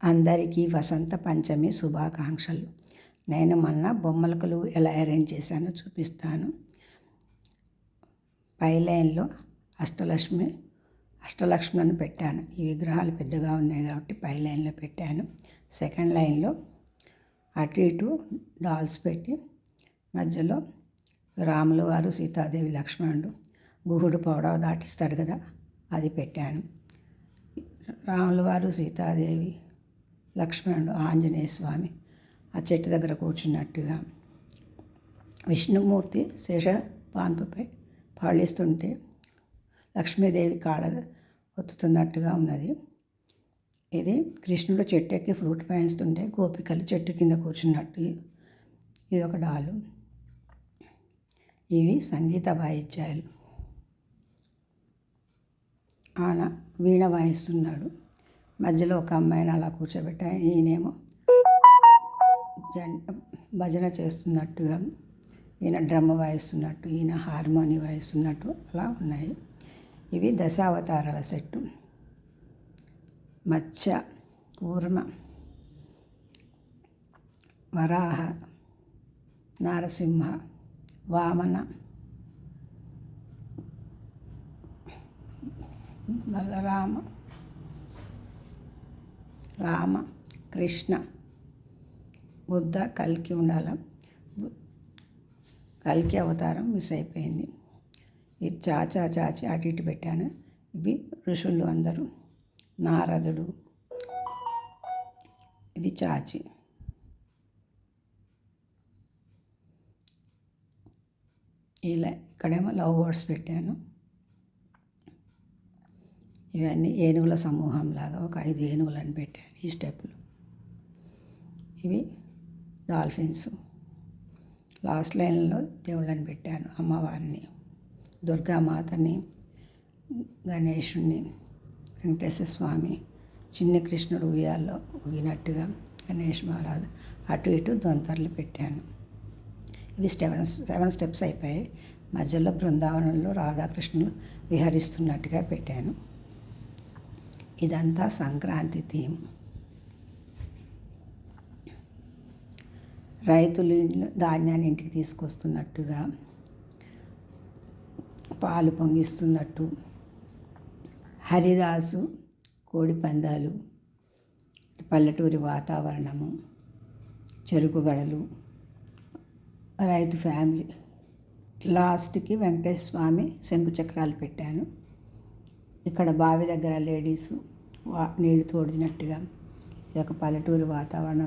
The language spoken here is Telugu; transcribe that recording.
అందరికీ వసంత పంచమి శుభాకాంక్షలు. నేను మొన్న బొమ్మలకులు ఎలా అరేంజ్ చేశానో చూపిస్తాను. పై లైన్లో అష్టలక్ష్ములను పెట్టాను. ఈ విగ్రహాలు పెద్దగా ఉన్నాయి కాబట్టి పై లైన్లో పెట్టాను. సెకండ్ లైన్లో అటు ఇటు డాల్స్ పెట్టి మధ్యలో రాముల వారు, సీతాదేవి, లక్ష్మణుడు గుహుడు పౌడవ దాటిస్తాడు కదా, అది పెట్టాను. రాముల వారు, సీతాదేవి, లక్ష్మణుడు, ఆంజనేయ స్వామి ఆ చెట్టు దగ్గర కూర్చున్నట్టుగా, విష్ణుమూర్తి శేషపాన్పుపై పాలిస్తుంటే లక్ష్మీదేవి కాళ్ళ ఒత్తుతున్నట్టుగా ఉన్నది. ఇది కృష్ణుడు చెట్టు ఎక్కి ఫ్లూట్ వాయిస్తుంటే గోపికలు చెట్టు కింద కూర్చున్నట్టు. ఇది ఒక డాలు. ఇవి సంగీత వాయిద్యాలు. ఆయన వీణ వాయిస్తున్నాడు. మధ్యలో ఒక అమ్మాయిని అలా కూర్చోబెట్టాను. ఈయనేమో భజన చేస్తున్నట్టుగా, ఈయన డ్రమ్ వాయిస్తున్నట్టు, ఈయన హార్మోని వాయిస్తున్నట్టు అలా ఉన్నాయి. ఇవి దశావతారాల సెట్టు. మత్స్య, కూర్మ, వరాహ, నారసింహ, వామన, బలరామ, రామ, కృష్ణ, బుద్ధ, కల్కి ఉండాల. కల్కి అవతారం మిస్ అయిపోయింది. ఇది చాచి అటు ఇటు పెట్టాను. ఇవి ఋషులు అందరూ. నారదుడు, ఇది చాచి. ఇలా ఇక్కడేమో లవ్ బర్డ్స్ పెట్టాను. ఇవన్నీ ఏనుగుల సమూహం లాగా ఒక 5 ఏనుగులను పెట్టాను ఈ స్టెప్పులు. ఇవి డాల్ఫిన్స్. లాస్ట్ లైన్లో దేవుళ్ళని పెట్టాను. అమ్మవారిని, దుర్గామాతని, గణేశుని, వెంకటేశ్వర స్వామి, చిన్ని కృష్ణుడు ఉయ్యాల్లో ఊగినట్టుగా, గణేష్ మహారాజు, అటు ఇటు దొంతర్లు పెట్టాను. ఇవి 7 స్టెప్స్ అయిపోయాయి. మధ్యలో బృందావనంలో రాధాకృష్ణులు విహరిస్తున్నట్టుగా పెట్టాను. ఇదంతా సంక్రాంతి థీమ్. రైతులు ధాన్యాన్ని ఇంటికి తీసుకొస్తున్నట్టుగా, పాలు పొంగిస్తున్నట్టు, హరిదాసు, కోడి పందాలు, పల్లెటూరి వాతావరణము, చెరుకు గడలు, రైతు ఫ్యామిలీ. లాస్ట్కి వెంకటేశ్వర స్వామి శంకు చక్రాలు పెట్టాను. ఇక్కడ బావి దగ్గర లేడీసు నీళ్లు తోడినట్టుగా, ఇది ఒక పల్లెటూరి వాతావరణం.